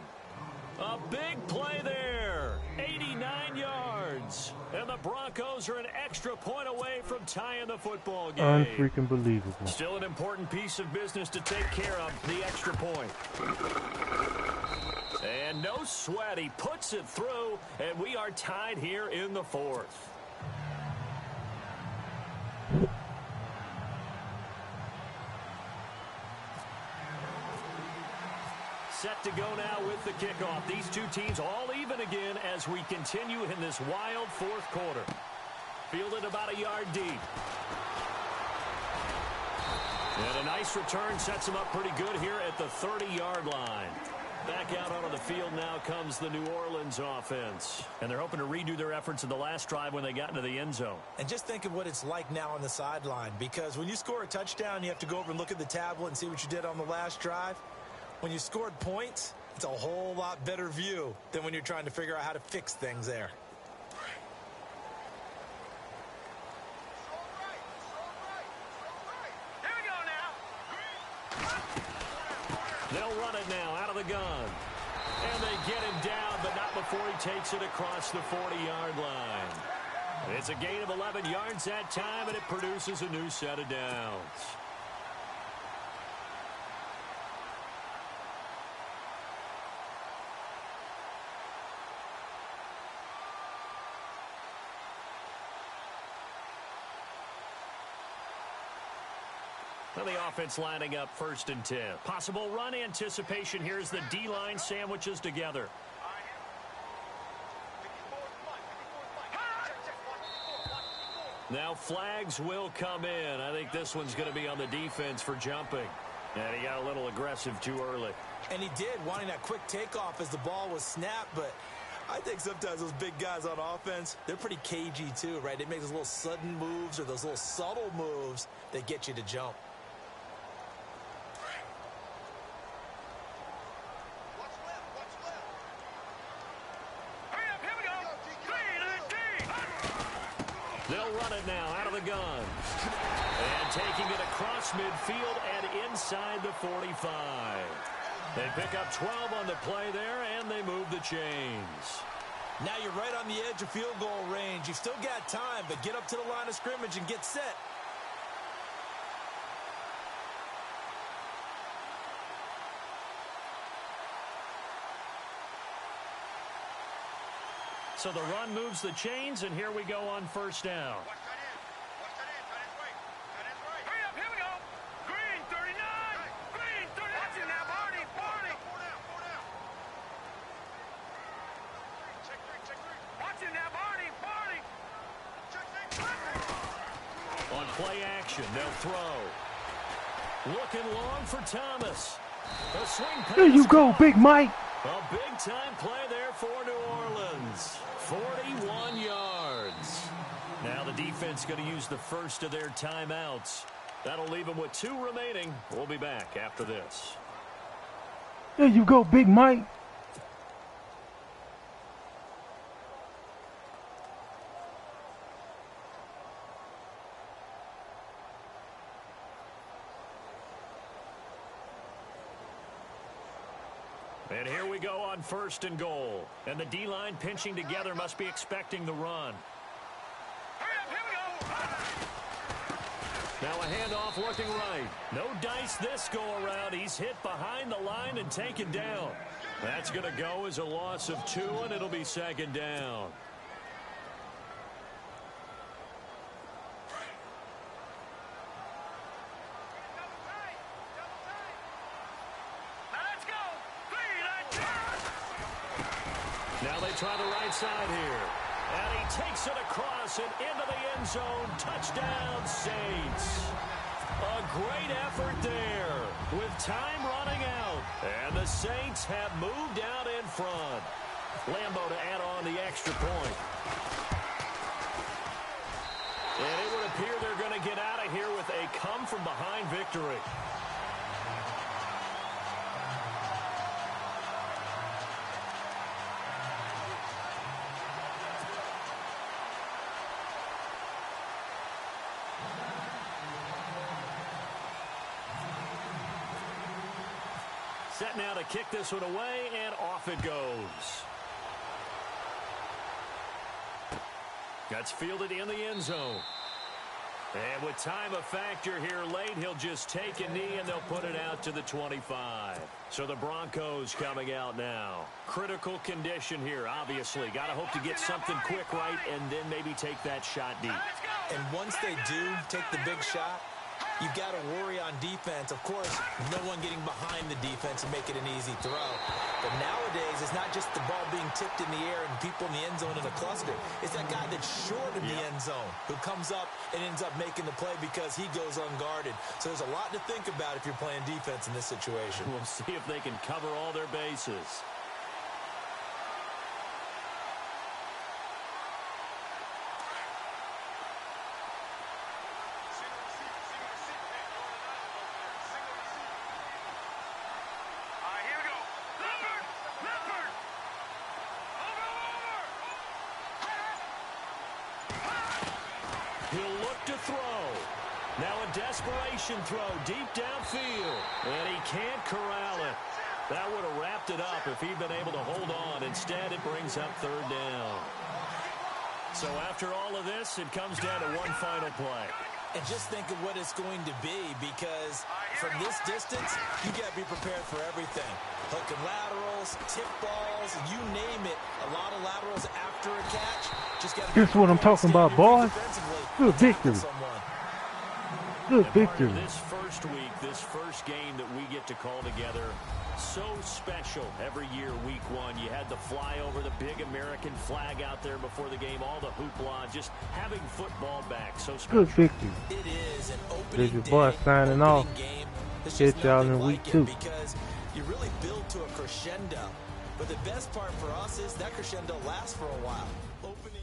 A big play there. 89 yards. And the Broncos are an extra point away from tying the football game. Unfreaking believable. Still an important piece of business to take care of, the extra point. And no sweat. He puts it through, and we are tied here in the 4th. Set to go now with the kickoff. These two teams all even again as we continue in this wild 4th quarter. Fielded about a yard deep. And a nice return sets them up pretty good here at the 30-yard line. Back out onto the field now comes the New Orleans offense. And they're hoping to redo their efforts in the last drive when they got into the end zone. And just think of what it's like now on the sideline, because when you score a touchdown, you have to go over and look at the tablet and see what you did on the last drive. When you scored points, It's a whole lot better view than when you're trying to figure out how to fix things there. Here we go now. They'll run it now out of the gun. And they get him down, but not before he takes it across the 40-yard line. It's a gain of 11 yards that time, and it produces a new set of downs. Well, the offense lining up 1st and 10. Possible run anticipation here as the D-line sandwiches together. Now flags will come in. I think this one's going to be on the defense for jumping. And he got a little aggressive too early. And he did, wanting that quick takeoff as the ball was snapped. But I think sometimes those big guys on offense, they're pretty cagey too, right? They make those little sudden moves or those little subtle moves that get you to jump. They'll run it now out of the gun. And taking it across midfield and inside the 45. They pick up 12 on the play there, and they move the chains. Now you're right on the edge of field goal range. You've still got time, but get up to the line of scrimmage and get set. So the run moves the chains, and here we go on 1st down. Watch that in. Watch that in. That is right. That is right. Hurry up. Here we go. Green 39. Green 39. Watch it now, Barney. Barney. 4 down. 4 down. Check 3. Check 3. Watch it now, Barney. Barney. Check 3. On play action, they'll throw. Looking long for Thomas. A swing pass. There you go, Big Mike. A big-time play there for New Orleans. 41 yards. Now the defense going to use the first of their timeouts. That'll leave them with 2 remaining. We'll be back after this. There you go, Big Mike. And here we go on 1st and goal. And the D-line pinching together must be expecting the run. Hurry up. Here we go. Now a handoff looking right. No dice this go-around. He's hit behind the line and taken down. That's going to go as a loss of 2, and it'll be 2nd down. Now they try the right side here. And he takes it across and into the end zone. Touchdown, Saints. A great effort there with time running out. And the Saints have moved out in front. Lambeau to add on the extra point. And it would appear they're going to get out of here with a come-from-behind victory. Set now to kick this one away, and off it goes. That's fielded in the end zone. And with time a factor here late, he'll just take a knee, and they'll put it out to the 25. So the Broncos coming out now. Critical condition here, obviously. Got to hope to get something quick right and then maybe take that shot deep. And once they do take the big shot, you've got to worry on defense. Of course, no one getting behind the defense and make it an easy throw. But nowadays, it's not just the ball being tipped in the air and people in the end zone in a cluster. It's that guy that's short of the end zone who comes up and ends up making the play because he goes unguarded. So there's a lot to think about if you're playing defense in this situation. We'll see if they can cover all their bases. desperation throw deep downfield. And he can't corral it. That would have wrapped it up if he'd been able to hold on. Instead, it brings up third down. So after all of this, it comes down to one final play. And just think of what it's going to be, because from this distance, you got to be prepared for everything. Hook and laterals, tip balls, you name it. A lot of laterals after a catch. Just got to. Here's what I'm talking about, boys. Good victory. Good victory. This first week, this first game that we get to call together, so special every year, week one. You had the flyover, the big American flag out there before the game, all the hoopla, just having football back. So special. Good victory. It is an opening This is your boy signing off. Catch y'all in week 2. Because you really build to a crescendo. But the best part for us is that crescendo lasts for a while. Opening